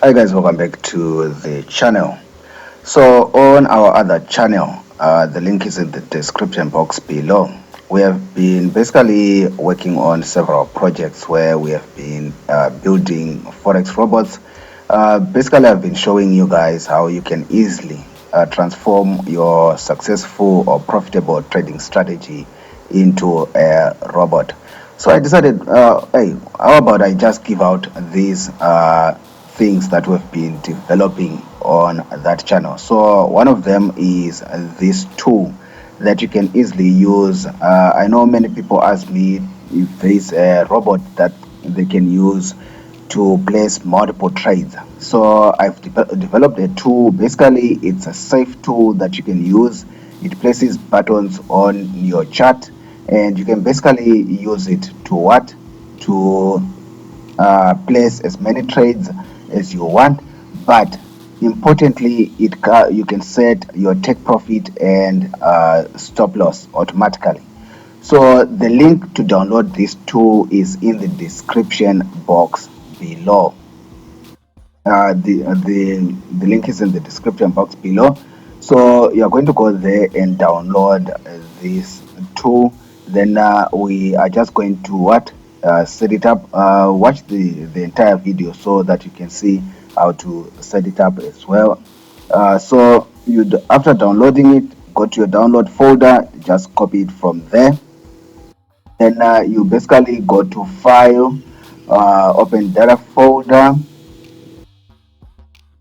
Hi guys, welcome back to the channel. So on our other channel, the link is in the description box below. We have been basically working on several projects where we have been building Forex robots. Basically, I've been showing you guys how you can easily transform your successful or profitable trading strategy into a robot. So I decided, hey, how about I just give out these things that we've been developing on that channel. So one of them is this tool that you can easily use. I know many people ask me if there is a robot that they can use to place multiple trades. So I've developed a tool. Basically, it's a safe tool that you can use. It places buttons on your chart, and you can basically use it to what? To place as many trades as you want, but importantly, you can set your take profit and stop loss automatically. So the link to download this tool is in the description box below. The link is in the description box below. So you're going to go there and download this tool. Then we are just going to set it up. Watch the entire video so that you can see how to set it up as well. So after downloading it, go to your download folder, just copy it from there. Then you basically go to file, open data folder.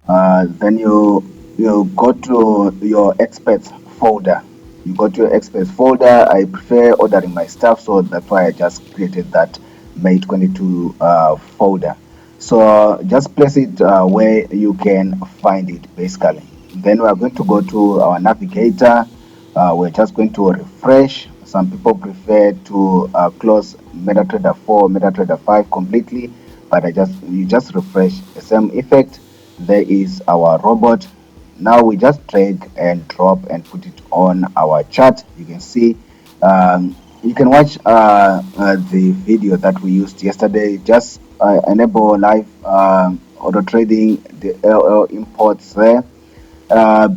Then you go to your experts folder. You go to your experts folder. I prefer ordering my stuff, so that's why I just created that Mt4 folder. So just place it where you can find it basically. Then we are going to go to our navigator. We're just going to refresh. Some people prefer to close MetaTrader 4, MetaTrader 5 completely, but you just refresh. The same effect. There is our robot. Now we just drag and drop and put it on our chart. You can see, you can watch the video that we used yesterday. Just enable live auto trading, the LL imports there.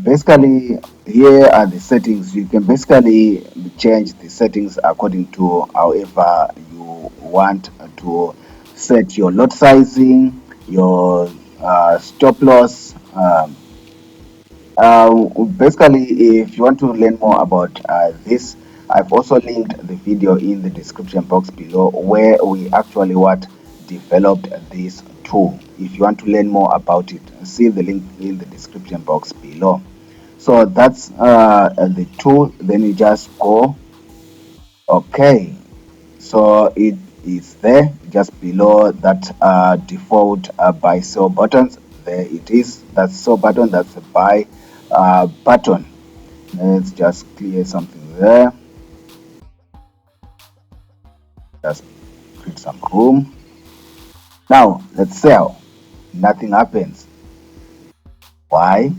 Basically, here are the settings. You can basically change the settings according to however you want to set your lot sizing, your stop loss. Basically, if you want to learn more about this, I've also linked the video in the description box below where we actually developed this tool. If you want to learn more about it, see the link in the description box below. So that's the tool. Then you just go. Okay, so it is there just below that default buy sell buttons. There it is. That's sell button. That's the buy button. Let's just clear something there. Just create some room. Now let's sell. Nothing happens. Why?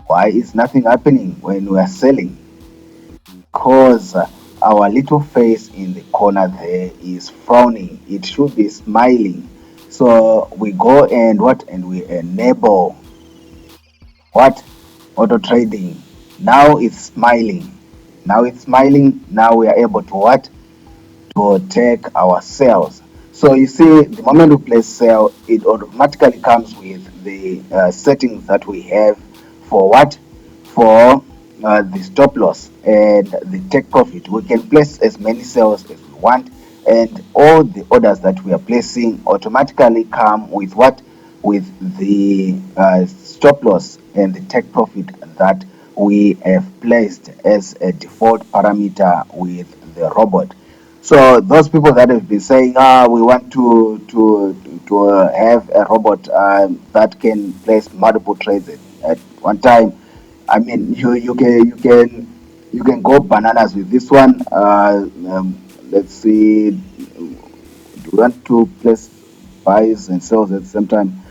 Why is nothing happening when we are selling? Because our little face in the corner there is frowning. It should be smiling. So we go and we enable auto trading. Now it's smiling. Now it's smiling. Now we are able to to take our sales. So you see, the moment we place sell, it automatically comes with the settings that we have for for the stop loss and the take profit. We can place as many sales as we want, and all the orders that we are placing automatically come with with the stop loss and the take profit that we have placed as a default parameter with the robot. So those people that have been saying, we want to have a robot that can place multiple trades at one time. I mean, you can go bananas with this one. Let's see, do we want to place buys and sells at the same time?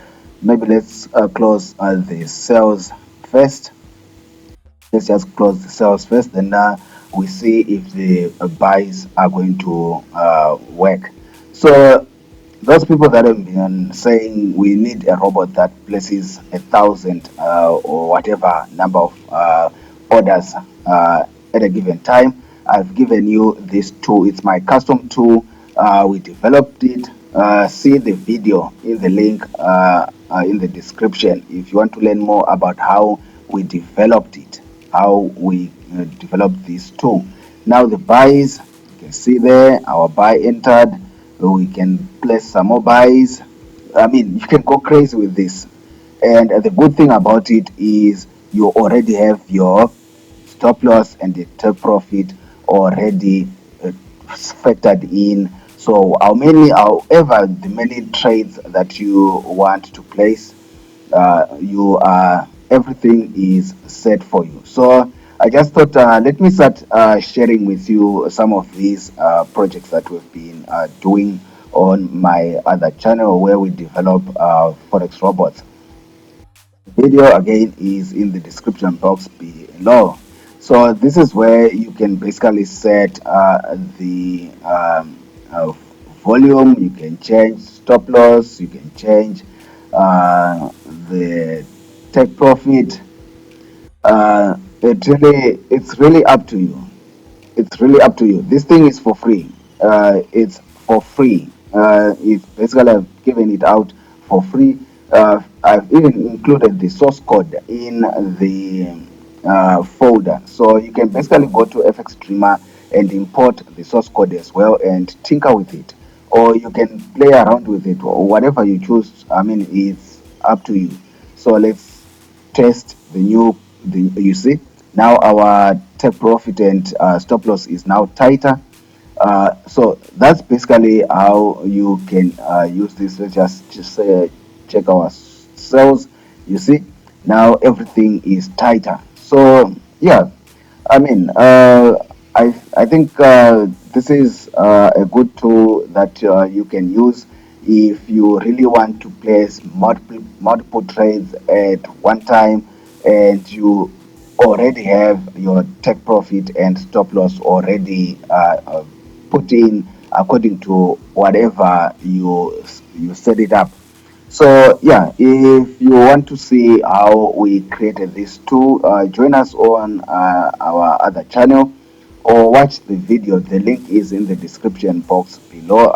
Maybe let's close the sales first. Let's just close the sales first, then we see if the buys are going to work. So those people that have been saying we need a robot that places 1,000 or whatever number of orders at a given time, I've given you this tool. It's my custom tool. We developed it. See the video in the link in the description if you want to learn more about how we developed it, how we developed this tool. Now the buys, you can see there our buy entered. We can place some more buys. I mean, you can go crazy with this. And the good thing about it is you already have your stop loss and the take profit already factored in. So however the many trades that you want to place, you are everything is set for you. So I just thought let me start sharing with you some of these projects that we've been doing on my other channel where we develop forex robots. Video again is in the description box below. So this is where you can basically set the volume. You can change stop loss, you can change the take profit. It's really up to you. It's really up to you. This thing is for free. It's for free. It's basically I've given it out for free. I've even included the source code in the folder, so you can basically go to FX Streamer and import the source code as well and tinker with it, or you can play around with it, or whatever you choose. I mean, it's up to you. So let's test the new. You see now our take profit and stop loss is now tighter. So that's basically how you can use this. Let's just check our cells. You see now everything is tighter. So yeah, I mean, I think this is a good tool that you can use if you really want to place multiple trades at one time, and you already have your take profit and stop loss already put in according to whatever you set it up. So yeah, if you want to see how we created this tool, join us on our other channel or watch the video. The link is in the description box below.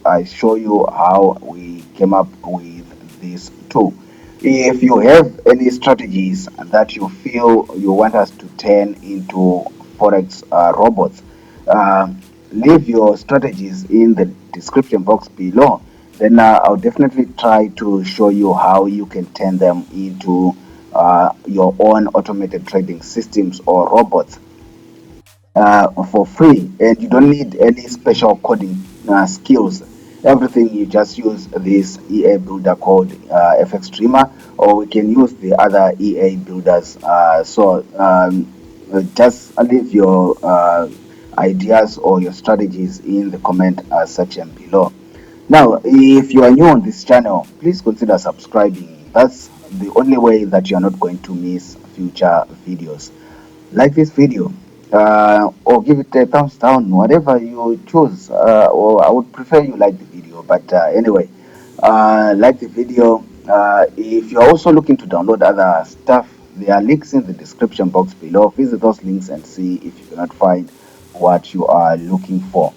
I show you how we came up with this tool. If you have any strategies that you feel you want us to turn into forex robots, uh, leave your strategies in the description box below. Then I'll definitely try to show you how you can turn them into your own automated trading systems or robots for free, and you don't need any special coding skills. Everything you just use this EA builder called FX Streamer, or we can use the other EA builders. Just leave your ideas or your strategies in the comment section below. Now, if you are new on this channel, please consider subscribing. That's the only way that you are not going to miss future videos. Like this video, or give it a thumbs down, whatever you choose, or I would prefer you like the video, but anyway, like the video. If you're also looking to download other stuff, there are links in the description box below. Visit those links and see if you cannot find what you are looking for.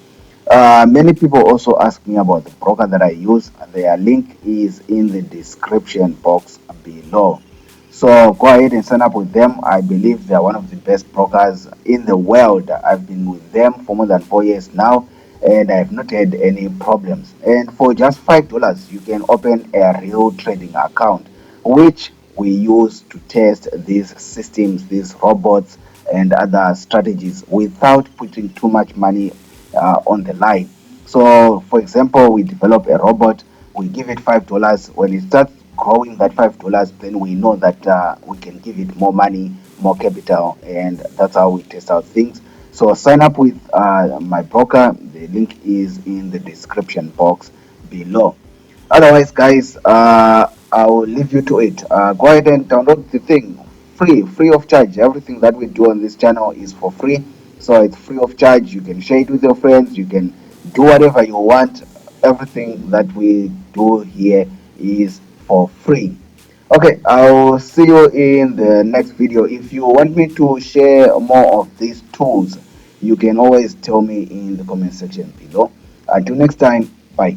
Many people also ask me about the broker that I use. Their link is in the description box below. So go ahead and sign up with them. I believe they are one of the best brokers in the world. I've been with them for more than 4 years now, and I have not had any problems. And for just $5, you can open a real trading account, which we use to test these systems, these robots, and other strategies without putting too much money on the line. So, for example, we develop a robot, we give it $5. When it starts growing that $5, then we know that we can give it more money, more capital, and that's how we test out things. So sign up with my broker. The link is in the description box below. Otherwise, guys, I will leave you to it. Go ahead and download the thing free of charge. Everything that we do on this channel is for free, so it's free of charge. You can share it with your friends. You can do whatever you want. everything that we do here is for free. Okay, I'll see you in the next video. If you want me to share more of these tools, you can always tell me in the comment section below. Until next time, bye.